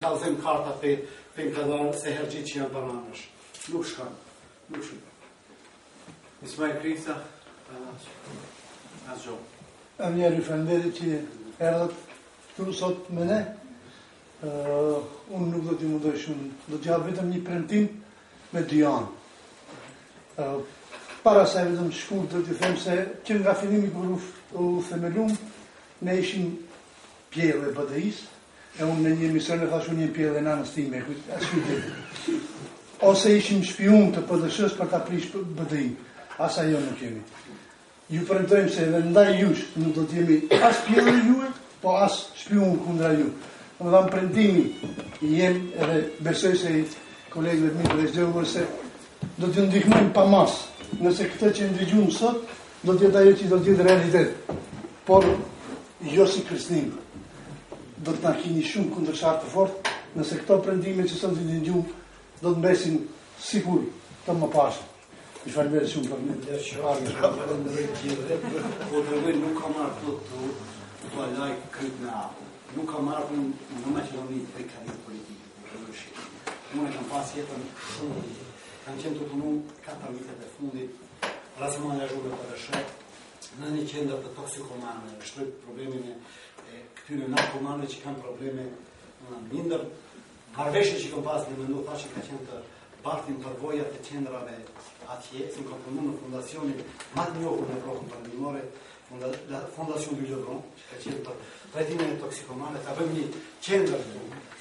Kallëzim karta për në këdharë se hergjit që janë bananësh. Nuk shkanë. Ismail Krisa, asgjo. Njeri faleminderit që erdhët këtu sot me ne. Unë nuk do t'i mundoj shumë. Do t'ja vetëm një premtim me dy anë. Para se vetëm shkurt do t'i them se që nga fillimi kur u themelum, ne ishim pjellë e BDI-s, e unë në një emision e thash unë një pjellë e nanës time, ose ishim shpiun të PDSH-s për ta prish BDI. Asa jo nuk jemi. Ju premtojmë se edhe ndaj jush nuk do t'jemi as pjellë juve, po as shpiun kundra ju. Më dhamë premtimi, jem edhe besoj se i kolegëve të mirë dhe zgjohur se do t'ju ndihmojmë pa mas. Nëse këtë që ndëgjum sot, do t'jetë ajo që do t'jetë realitet. Por jo si kërcënim. Do t'na kini shumë kundërsharë të fort, nëse këto premtime që sot i ndëgjum, do të mbesin sigur të më pashë. I falënderoj shumë për më dhe që ardhë në rejtjeve, po të rëvej nuk ka marrë të valaj kryt në apë. Nuk ka marrë në Maqedoni të karit politikë. Unë e kam pas jetën shumë vite. Kam qenë të punu 4 vitet e fundit, rrasë më angazhuar për dëshet, në një qendër të toksikomane, shtrojt problemin e këtyre narkomane që kanë probleme në mindër. Marveshje që kam pas në mendu tha që ka qenë të bartin përvojat e qendrave atje, si kam punu në fundacionin ma të njohur në Evropën Perëndimore, Fundacion Dyllodron, që ka qenë për trajtimin e toksikomane, ta bëjmë një qendër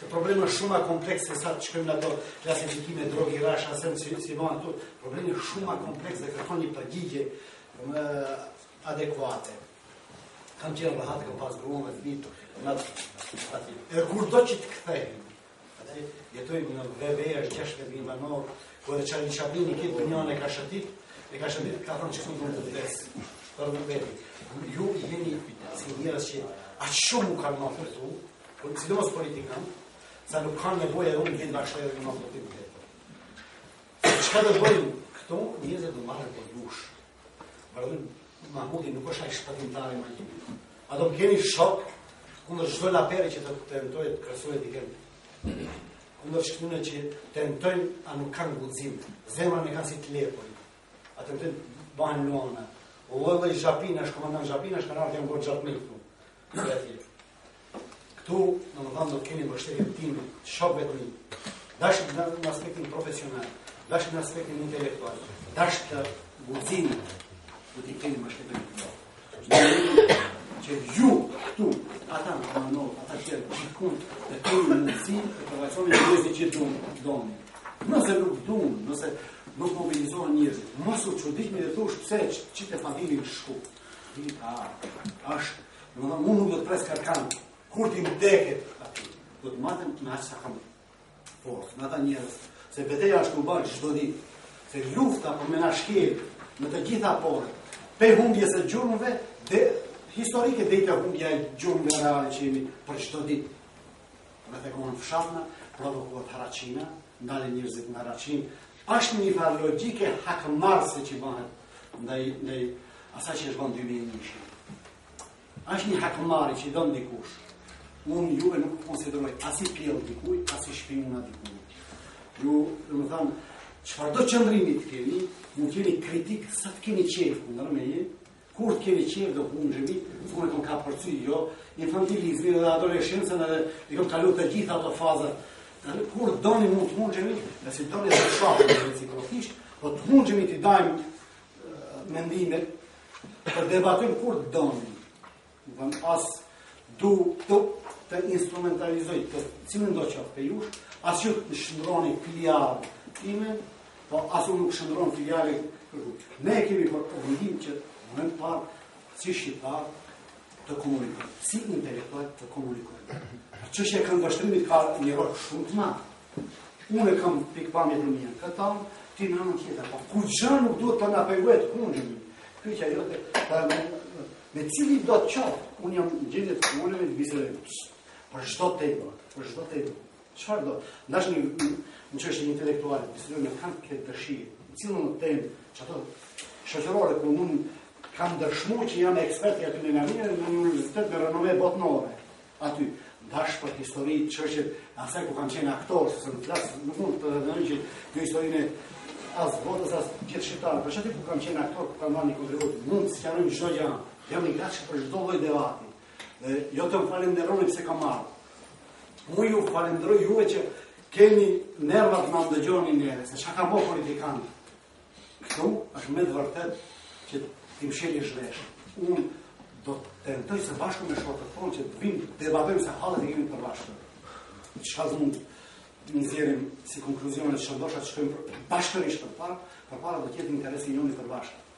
se probleme shumë komplekse sa të shkojmë në ato klasifikime drogi rash, asem si banë ato, probleme shumë komplekse dhe kërkon një përgjigje adekuate. Kam qenë rahat, kam pas gruan me fëmijë në aty. E kur do që të kthehemi, jetojmë në VBR 6 banor, ku edhe Charlie Chaplin këtë dunjan e ka shëtit, ka thonë që këmë të vdesë, për në veti. Ju jeni si njerëz që aq shumë u kanë mafërtu, sidomos politikan, sa nuk kanë nevojë edhe unë vinë bashkë edhe në mafërtim. Çka do bëjmë këto, njerëzit do marrin për jush. Vardhën Mahmudi nuk është ai shpatimtari më i mirë. A do keni shok kundër çdo laperi që të tentojë të krasojë dikën. Kundër shkënëve që tentojnë a nuk kanë guxim. Zemra me kanë si të lepur. A tentojnë banë luana. O edhe Zhapina, është komandant Zhapina, është kanë ardhur janë bërë gjatë këtu. Këtu, në më thamë, do të keni mbështetjen time, shokëve të mi, dashur në aspektin profesional, dashur në aspektin intelektual, dashur të guximit, do t'i keni mbështetjen time. Që ju këtu, ata në komandohet, ata tjerë, gjithkund, të keni mundësi të përvaqësoni njerëzit që doni. Nëse nuk duan, nëse nuk mobilizohen njerëzit, mos u çuditni dhe thosh pse çite familjen shku. Është, unë nuk do të pres karkan, kur ti vdeket aty, do të matem me aq sa kam forcë, me ata njerëz, se betejë është u bën çdo ditë, se lufta për menashkel në të gjitha porët, pe humbjes së gjurmëve dhe historike deri te humbja e gjurmëve reale që jemi për çdo ditë. Me të konë fshatna, provokohet haraqina, ndalen njerëzit në haraqin. Është një farë logjike hakmarrëse që bëhet ndaj asaj që është bën 2001. Është një hakmarrje që don dikush. Unë juve nuk konsideroj as i pjell dikuj, as i shpiuna dikuj. Ju, domethënë, çfarëdo qëndrimi të keni, mund keni kritik sa të keni qejf kundër meje, kur të keni qejf do hunxhemi, thonë kon ka përcy jo, infantilizmi dhe adoleshencën edhe i kam kaluar të gjitha ato fazat. Kur doni mund të hunxhemi, nëse doni të shohim reciprokisht, po të hunxhemi të dajmë mendimet për debatojmë kur doni. As du të instrumentalizoj të cilën do qoftë për jush, as ju të shndroni filialë time, po as unë nuk shndron filiale kërku. Ne kemi për obligim që në të parë si shqiptar të komunikojmë, si intelektual të komunikojmë. Çështja e këndvështrimit ka një rol shumë të madh. Unë kam pikpamjet e mia këta, ti në anën tjetër, po kur gjë nuk duhet të na pengohet hunxhemi. Pyetja jote me cili do të qoftë, unë jam në gjendje të komuneve të bisedoj për çdo temë, Çfarë do? Ndash në çështje intelektuale, bisedoj me kanë këtë dëshirë. Në cilën temë, çato shoqërore ku unë kam dëshmuar që jam ekspert i aty në Amerikë, në universitet me renome botnore. Aty bashkë për histori, çështjet asaj ku kanë qenë aktorë, se në flas, nuk mund të thënë që kjo historinë as votës as gjithë shqiptarë, për çati ku kanë qenë aktorë, ku kanë marrë një kontribut, mund të sqarojmë çdo gjë. Jam i gatshëm për çdo lloj debati. Dhe jo të më falenderoni pse kam marrë. Mu ju falenderoj juve që keni nervat na ndëgjoni njerëz, se çka ka bërë politikanë. Këtu është me të vërtet që ti msheli zhvesh. Unë do të tentoj së bashku me shokët tonë që të vinë debatojmë se hallet e kemi për bashkë. Çfarë mund të nxjerrim si konkluzione që ndoshta të shkojmë bashkërisht përpara do të jetë interesi jonë i përbashkët.